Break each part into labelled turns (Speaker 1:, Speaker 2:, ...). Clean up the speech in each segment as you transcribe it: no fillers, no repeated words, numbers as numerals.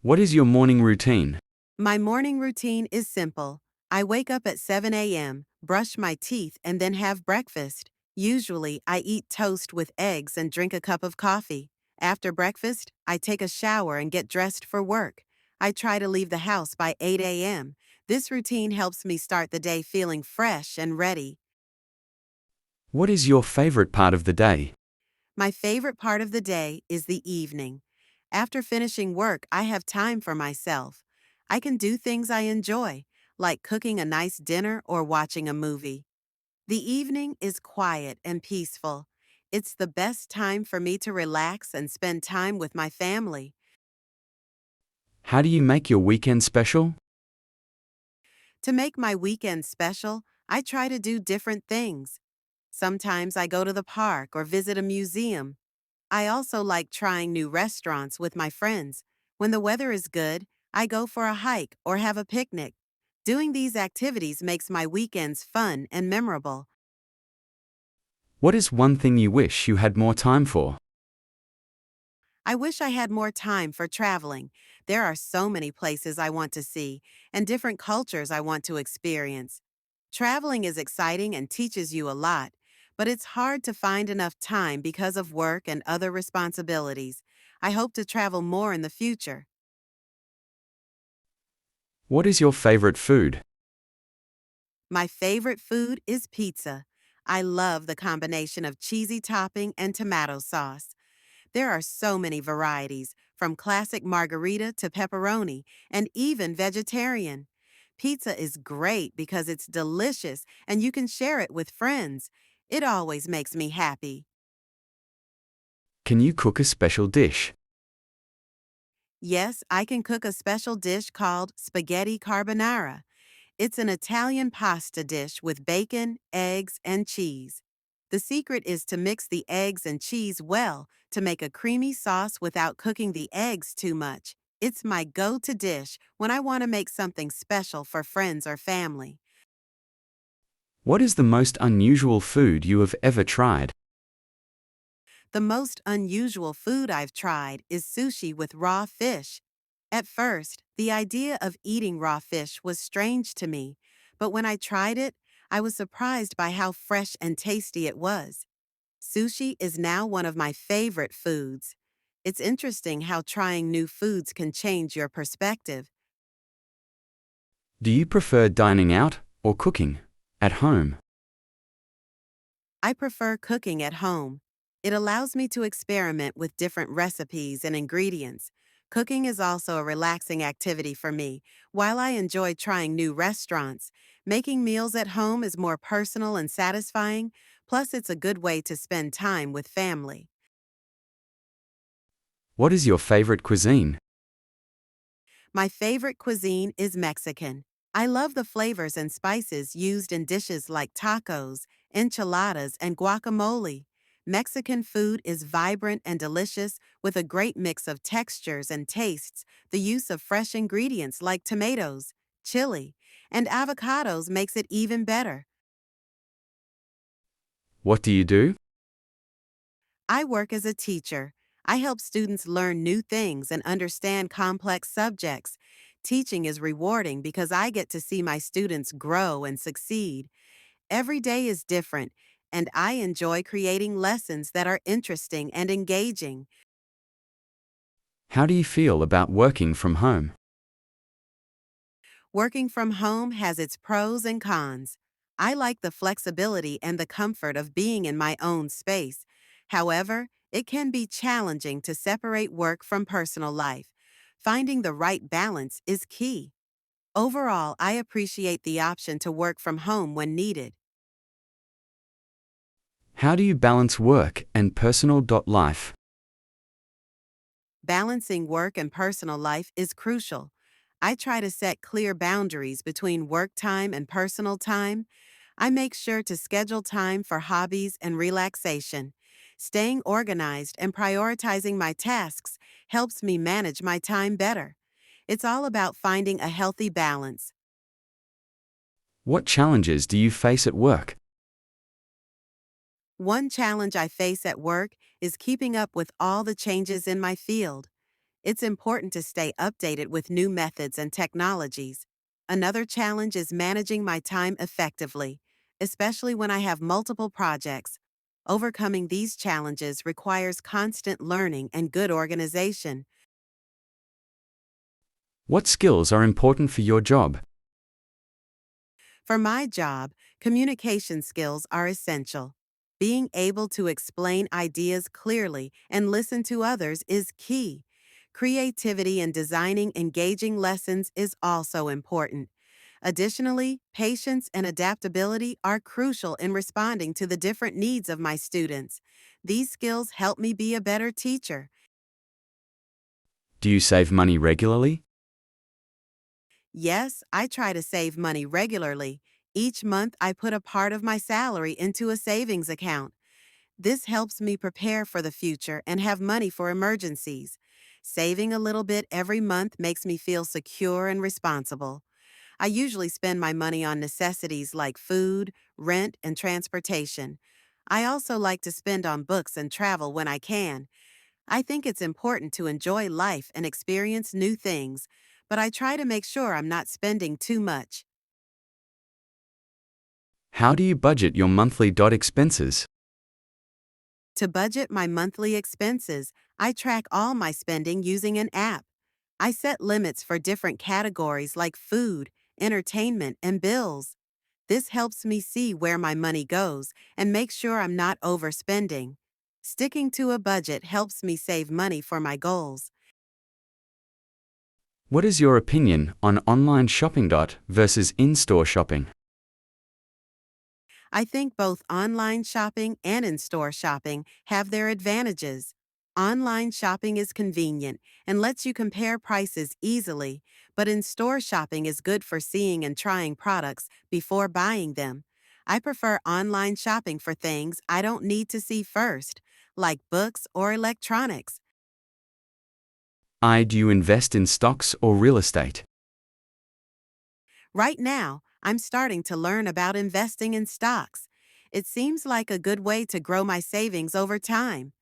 Speaker 1: What is your morning routine?
Speaker 2: My morning routine is simple. I wake up at 7 a.m., brush my teeth, and then have breakfast. Usually, I eat toast with eggs and drink a cup of coffee. After breakfast, I take a shower and get dressed for work. I try to leave the house by 8 a.m. This routine helps me start the day feeling fresh and ready.
Speaker 1: What is your favorite part of the day?
Speaker 2: My favorite part of the day is the evening. After finishing work, I have time for myself. I can do things I enjoy, like cooking a nice dinner or watching a movie. The evening is quiet and peaceful. It's the best time for me to relax and spend time with my family.
Speaker 1: How do you make your weekend special?
Speaker 2: To make my weekend special, I try to do different things. Sometimes I go to the park or visit a museum. I also like trying new restaurants with my friends. When the weather is good, I go for a hike or have a picnic. Doing these activities makes my weekends fun and memorable.
Speaker 1: What is one thing you wish you had more time for?
Speaker 2: I wish I had more time for traveling. There are so many places I want to see and different cultures I want to experience. Traveling is exciting and teaches you a lot, but it's hard to find enough time because of work and other responsibilities. I hope to travel more in the future.
Speaker 1: What is your favorite food?
Speaker 2: My favorite food is pizza. I love the combination of cheesy topping and tomato sauce. There are so many varieties, from classic margarita to pepperoni, and even vegetarian. Pizza is great because it's delicious and you can share it with friends. It always makes me happy.
Speaker 1: Can you cook a special dish?
Speaker 2: Yes, I can cook a special dish called spaghetti carbonara. It's an Italian pasta dish with bacon, eggs, and cheese. The secret is to mix the eggs and cheese well to make a creamy sauce without cooking the eggs too much. It's my go-to dish when I want to make something special for friends or family.
Speaker 1: What is the most unusual food you have ever tried?
Speaker 2: The most unusual food I've tried is sushi with raw fish. At first, the idea of eating raw fish was strange to me, but when I tried it, I was surprised by how fresh and tasty it was. Sushi is now one of my favorite foods. It's interesting how trying new foods can change your perspective.
Speaker 1: Do you prefer dining out or cooking at home?
Speaker 2: I prefer cooking at home. It allows me to experiment with different recipes and ingredients. Cooking is also a relaxing activity for me. While I enjoy trying new restaurants, making meals at home is more personal and satisfying, plus it's a good way to spend time with family.
Speaker 1: What is your favorite cuisine?
Speaker 2: My favorite cuisine is Mexican. I love the flavors and spices used in dishes like tacos, enchiladas, and guacamole. Mexican food is vibrant and delicious with a great mix of textures and tastes. The use of fresh ingredients like tomatoes, chili, and avocados makes it even better.
Speaker 1: What do you do?
Speaker 2: I work as a teacher. I help students learn new things and understand complex subjects. Teaching is rewarding because I get to see my students grow and succeed. Every day is different, and I enjoy creating lessons that are interesting and engaging.
Speaker 1: How do you feel about working from home?
Speaker 2: Working from home has its pros and cons. I like the flexibility and the comfort of being in my own space. However, it can be challenging to separate work from personal life. Finding the right balance is key. Overall, I appreciate the option to work from home when needed.
Speaker 1: How do you balance work and personal life?
Speaker 2: Balancing work and personal life is crucial. I try to set clear boundaries between work time and personal time. I make sure to schedule time for hobbies and relaxation. Staying organized and prioritizing my tasks helps me manage my time better. It's all about finding a healthy balance.
Speaker 1: What challenges do you face at work?
Speaker 2: One challenge I face at work is keeping up with all the changes in my field. It's important to stay updated with new methods and technologies. Another challenge is managing my time effectively, especially when I have multiple projects. Overcoming these challenges requires constant learning and good organization.
Speaker 1: What skills are important for your job?
Speaker 2: For my job, communication skills are essential. Being able to explain ideas clearly and listen to others is key. Creativity and designing engaging lessons is also important. Additionally, patience and adaptability are crucial in responding to the different needs of my students. These skills help me be a better teacher.
Speaker 1: Do you save money regularly?
Speaker 2: Yes, I try to save money regularly. Each month, I put a part of my salary into a savings account. This helps me prepare for the future and have money for emergencies. Saving a little bit every month makes me feel secure and responsible. I usually spend my money on necessities like food, rent, and transportation. I also like to spend on books and travel when I can. I think it's important to enjoy life and experience new things, but I try to make sure I'm not spending too much.
Speaker 1: How do you budget your monthly expenses?
Speaker 2: To budget my monthly expenses, I track all my spending using an app. I set limits for different categories like food, entertainment, and bills. This helps me see where my money goes and make sure I'm not overspending. Sticking to a budget helps me save money for my goals.
Speaker 1: What is your opinion on online shopping versus in-store shopping?
Speaker 2: I think both online shopping and in-store shopping have their advantages. Online shopping is convenient and lets you compare prices easily, but in-store shopping is good for seeing and trying products before buying them. I prefer online shopping for things I don't need to see first, like books or electronics.
Speaker 1: Do you invest in stocks or real estate?
Speaker 2: Right now, I'm starting to learn about investing in stocks. It seems like a good way to grow my savings over time.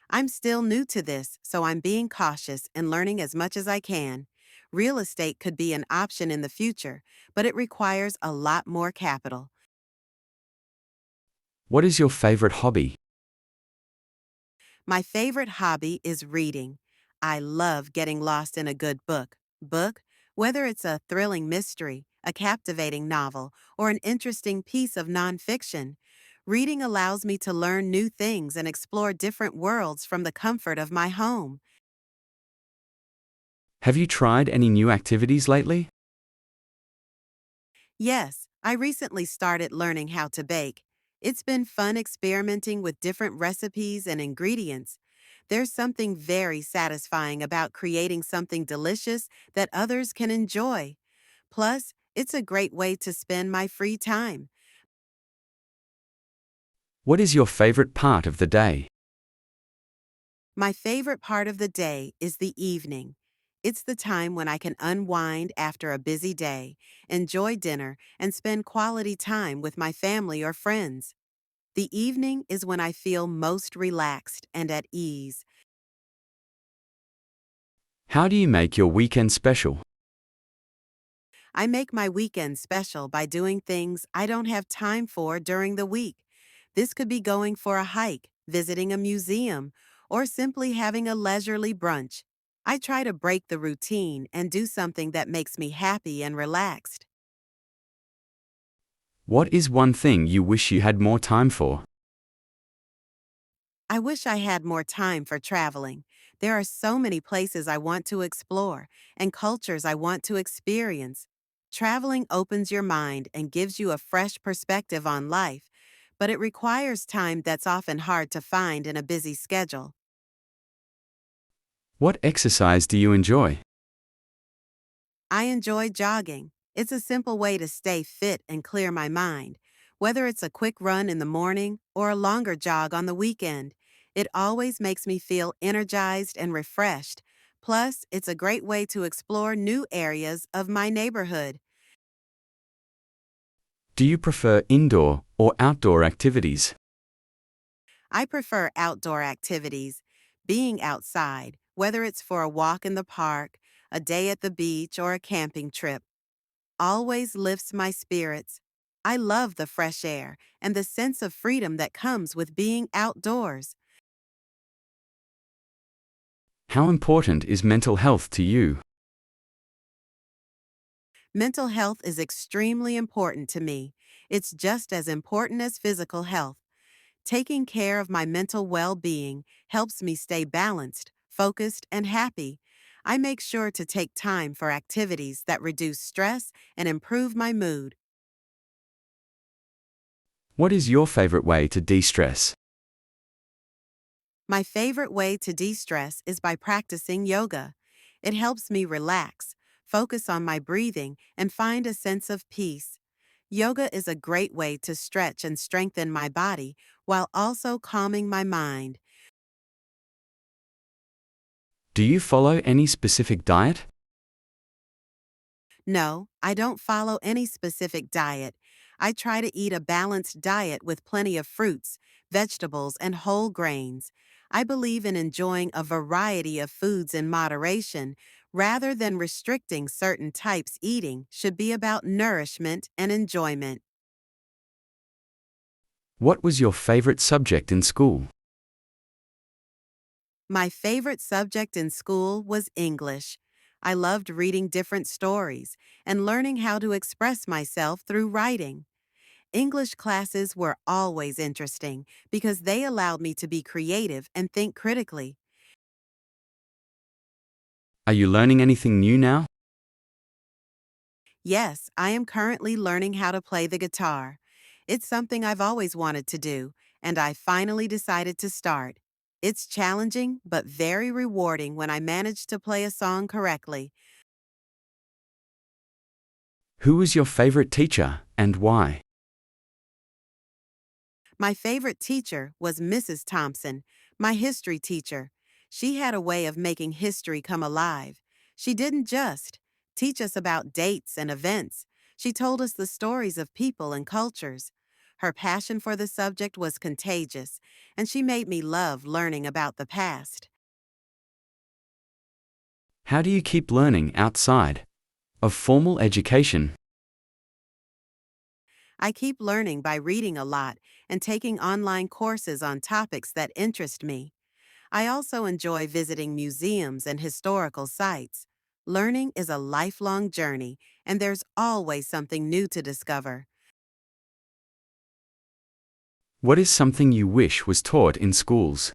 Speaker 2: I'm still new to this, so I'm being cautious and learning as much as I can. Real estate could be an option in the future, but it requires a lot more capital.
Speaker 1: What is your favorite hobby?
Speaker 2: My favorite hobby is reading. I love getting lost in a good book, whether it's a thrilling mystery, a captivating novel, or an interesting piece of nonfiction. Reading allows me to learn new things and explore different worlds from the comfort of my home.
Speaker 1: Have you tried any new activities lately?
Speaker 2: Yes, I recently started learning how to bake. It's been fun experimenting with different recipes and ingredients. There's something very satisfying about creating something delicious that others can enjoy. Plus, it's a great way to spend my free time.
Speaker 1: What is your favorite part of the day?
Speaker 2: My favorite part of the day is the evening. It's the time when I can unwind after a busy day, enjoy dinner, and spend quality time with my family or friends. The evening is when I feel most relaxed and at ease.
Speaker 1: How do you make your weekend special?
Speaker 2: I make my weekend special by doing things I don't have time for during the week. This could be going for a hike, visiting a museum, or simply having a leisurely brunch. I try to break the routine and do something that makes me happy and relaxed.
Speaker 1: What is one thing you wish you had more time for?
Speaker 2: I wish I had more time for traveling. There are so many places I want to explore and cultures I want to experience. Traveling opens your mind and gives you a fresh perspective on life, but it requires time that's often hard to find in a busy schedule.
Speaker 1: What exercise do you enjoy?
Speaker 2: I enjoy jogging. It's a simple way to stay fit and clear my mind. Whether it's a quick run in the morning or a longer jog on the weekend, it always makes me feel energized and refreshed. Plus, it's a great way to explore new areas of my neighborhood.
Speaker 1: Do you prefer indoor or outdoor activities?
Speaker 2: I prefer outdoor activities. Being outside, whether it's for a walk in the park, a day at the beach, or a camping trip, always lifts my spirits. I love the fresh air and the sense of freedom that comes with being outdoors.
Speaker 1: How important is mental health to you?
Speaker 2: Mental health is extremely important to me. It's just as important as physical health. Taking care of my mental well-being helps me stay balanced, focused, and happy. I make sure to take time for activities that reduce stress and improve my mood.
Speaker 1: What is your favorite way to de-stress?
Speaker 2: My favorite way to de-stress is by practicing yoga. It helps me relax, focus on my breathing, and find a sense of peace. Yoga is a great way to stretch and strengthen my body while also calming my mind.
Speaker 1: Do you follow any specific diet?
Speaker 2: No, I don't follow any specific diet. I try to eat a balanced diet with plenty of fruits, vegetables, and whole grains. I believe in enjoying a variety of foods in moderation rather than restricting certain types. Eating should be about nourishment and enjoyment.
Speaker 1: What was your favorite subject in school?
Speaker 2: My favorite subject in school was English. I loved reading different stories and learning how to express myself through writing. English classes were always interesting because they allowed me to be creative and think critically.
Speaker 1: Are you learning anything new now?
Speaker 2: Yes, I am currently learning how to play the guitar. It's something I've always wanted to do, and I finally decided to start. It's challenging but very rewarding when I manage to play a song correctly.
Speaker 1: Who was your favorite teacher and why?
Speaker 2: My favorite teacher was Mrs. Thompson, my history teacher. She had a way of making history come alive. She didn't just teach us about dates and events. She told us the stories of people and cultures. Her passion for the subject was contagious, and she made me love learning about the past.
Speaker 1: How do you keep learning outside of formal education?
Speaker 2: I keep learning by reading a lot and taking online courses on topics that interest me. I also enjoy visiting museums and historical sites. Learning is a lifelong journey, and there's always something new to discover.
Speaker 1: What is something you wish was taught in schools?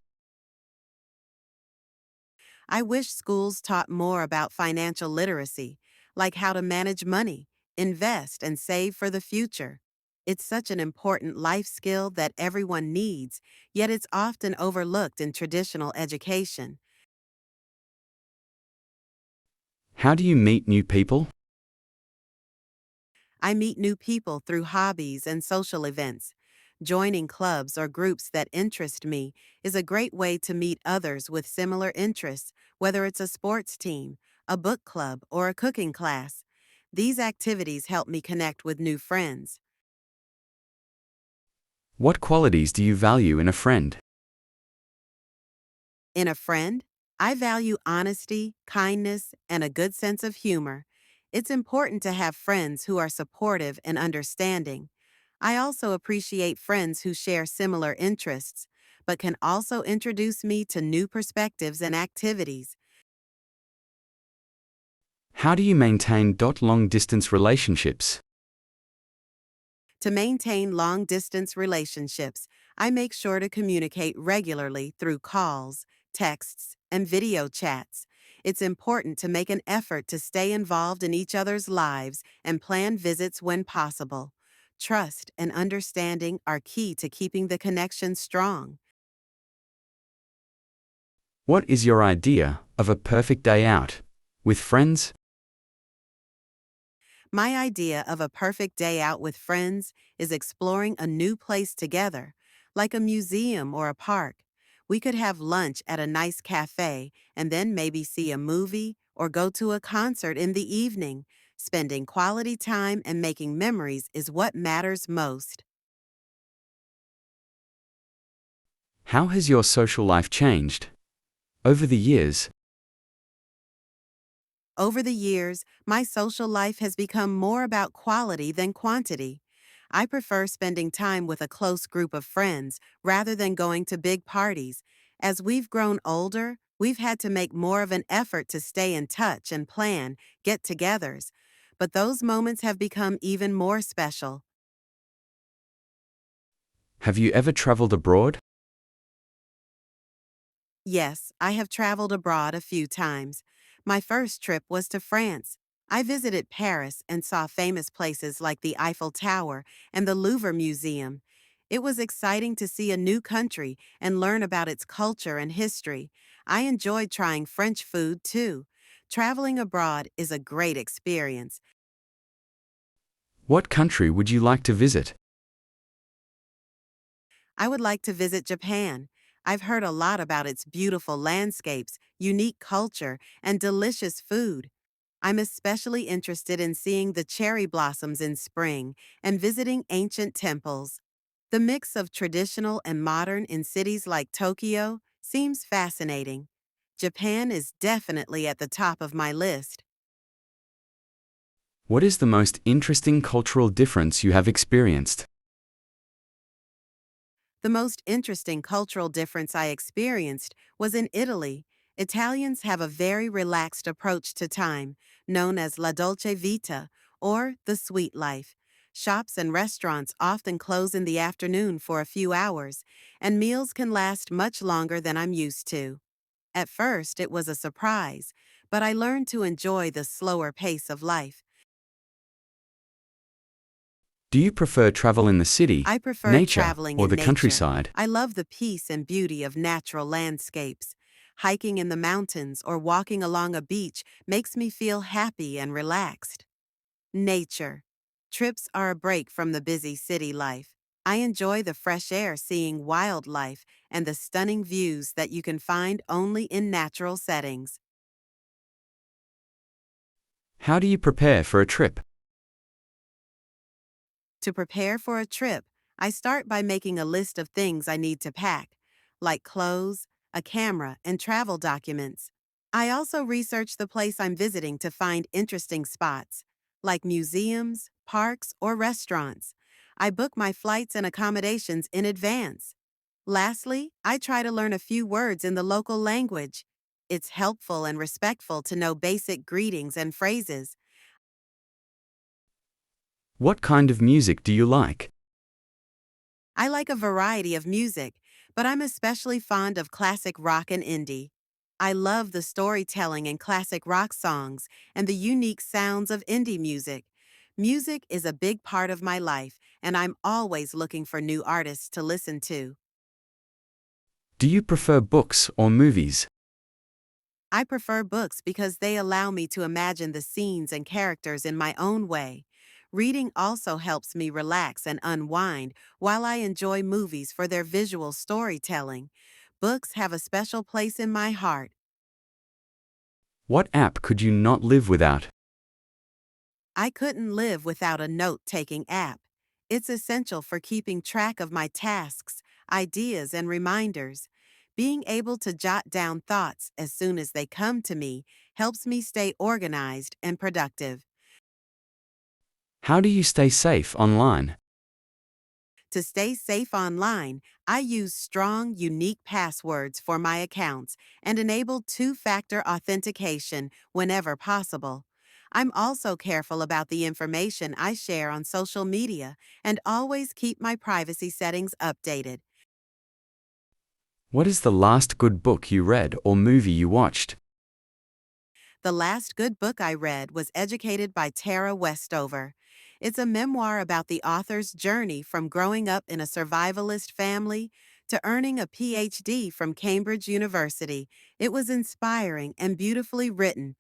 Speaker 2: I wish schools taught more about financial literacy, like how to manage money, invest, and save for the future. It's such an important life skill that everyone needs, yet it's often overlooked in traditional education.
Speaker 1: How do you meet new people?
Speaker 2: I meet new people through hobbies and social events. Joining clubs or groups that interest me is a great way to meet others with similar interests, whether it's a sports team, a book club, or a cooking class. These activities help me connect with new friends.
Speaker 1: What qualities do you value in a friend?
Speaker 2: In a friend, I value honesty, kindness, and a good sense of humor. It's important to have friends who are supportive and understanding. I also appreciate friends who share similar interests, but can also introduce me to new perspectives and activities.
Speaker 1: How do you maintain long-distance relationships?
Speaker 2: To maintain long-distance relationships, I make sure to communicate regularly through calls, texts, and video chats. It's important to make an effort to stay involved in each other's lives and plan visits when possible. Trust and understanding are key to keeping the connection strong.
Speaker 1: What is your idea of a perfect day out with friends?
Speaker 2: My idea of a perfect day out with friends is exploring a new place together, like a museum or a park. We could have lunch at a nice cafe and then maybe see a movie or go to a concert in the evening. Spending quality time and making memories is what matters most.
Speaker 1: How has your social life changed over the years?
Speaker 2: Over the years, my social life has become more about quality than quantity. I prefer spending time with a close group of friends rather than going to big parties. As we've grown older, we've had to make more of an effort to stay in touch and plan get togethers. But those moments have become even more special.
Speaker 1: Have you ever traveled abroad?
Speaker 2: Yes, I have traveled abroad a few times. My first trip was to France. I visited Paris and saw famous places like the Eiffel Tower and the Louvre Museum. It was exciting to see a new country and learn about its culture and history. I enjoyed trying French food too. Traveling abroad is a great experience.
Speaker 1: What country would you like to visit?
Speaker 2: I would like to visit Japan. I've heard a lot about its beautiful landscapes, unique culture, and delicious food. I'm especially interested in seeing the cherry blossoms in spring and visiting ancient temples. The mix of traditional and modern in cities like Tokyo seems fascinating. Japan is definitely at the top of my list.
Speaker 1: What is the most interesting cultural difference you have experienced?
Speaker 2: The most interesting cultural difference I experienced was in Italy. Italians have a very relaxed approach to time, known as la dolce vita, or the sweet life. Shops and restaurants often close in the afternoon for a few hours, and meals can last much longer than I'm used to. At first, it was a surprise, but I learned to enjoy the slower pace of life.
Speaker 1: Do you prefer travel in the city,
Speaker 2: I prefer
Speaker 1: nature,
Speaker 2: traveling
Speaker 1: or
Speaker 2: in
Speaker 1: the
Speaker 2: nature.
Speaker 1: countryside?
Speaker 2: I love the peace and beauty of natural landscapes. Hiking in the mountains or walking along a beach makes me feel happy and relaxed. Nature. Trips are a break from the busy city life. I enjoy the fresh air, seeing wildlife, and the stunning views that you can find only in natural settings.
Speaker 1: How do you prepare for a trip?
Speaker 2: To prepare for a trip, I start by making a list of things I need to pack, like clothes, a camera, and travel documents. I also research the place I'm visiting to find interesting spots, like museums, parks, or restaurants. I book my flights and accommodations in advance. Lastly, I try to learn a few words in the local language. It's helpful and respectful to know basic greetings and phrases.
Speaker 1: What kind of music do you like?
Speaker 2: I like a variety of music, but I'm especially fond of classic rock and indie. I love the storytelling in classic rock songs and the unique sounds of indie music. Music is a big part of my life, and I'm always looking for new artists to listen to.
Speaker 1: Do you prefer books or movies?
Speaker 2: I prefer books because they allow me to imagine the scenes and characters in my own way. Reading also helps me relax and unwind, while I enjoy movies for their visual storytelling. Books have a special place in my heart.
Speaker 1: What app could you not live without?
Speaker 2: I couldn't live without a note-taking app. It's essential for keeping track of my tasks, ideas, and reminders. Being able to jot down thoughts as soon as they come to me helps me stay organized and productive.
Speaker 1: How do you stay safe online?
Speaker 2: To stay safe online, I use strong, unique passwords for my accounts and enable two-factor authentication whenever possible. I'm also careful about the information I share on social media and always keep my privacy settings updated.
Speaker 1: What is the last good book you read or movie you watched?
Speaker 2: The last good book I read was Educated by Tara Westover. It's a memoir about the author's journey from growing up in a survivalist family to earning a PhD from Cambridge University. It was inspiring and beautifully written.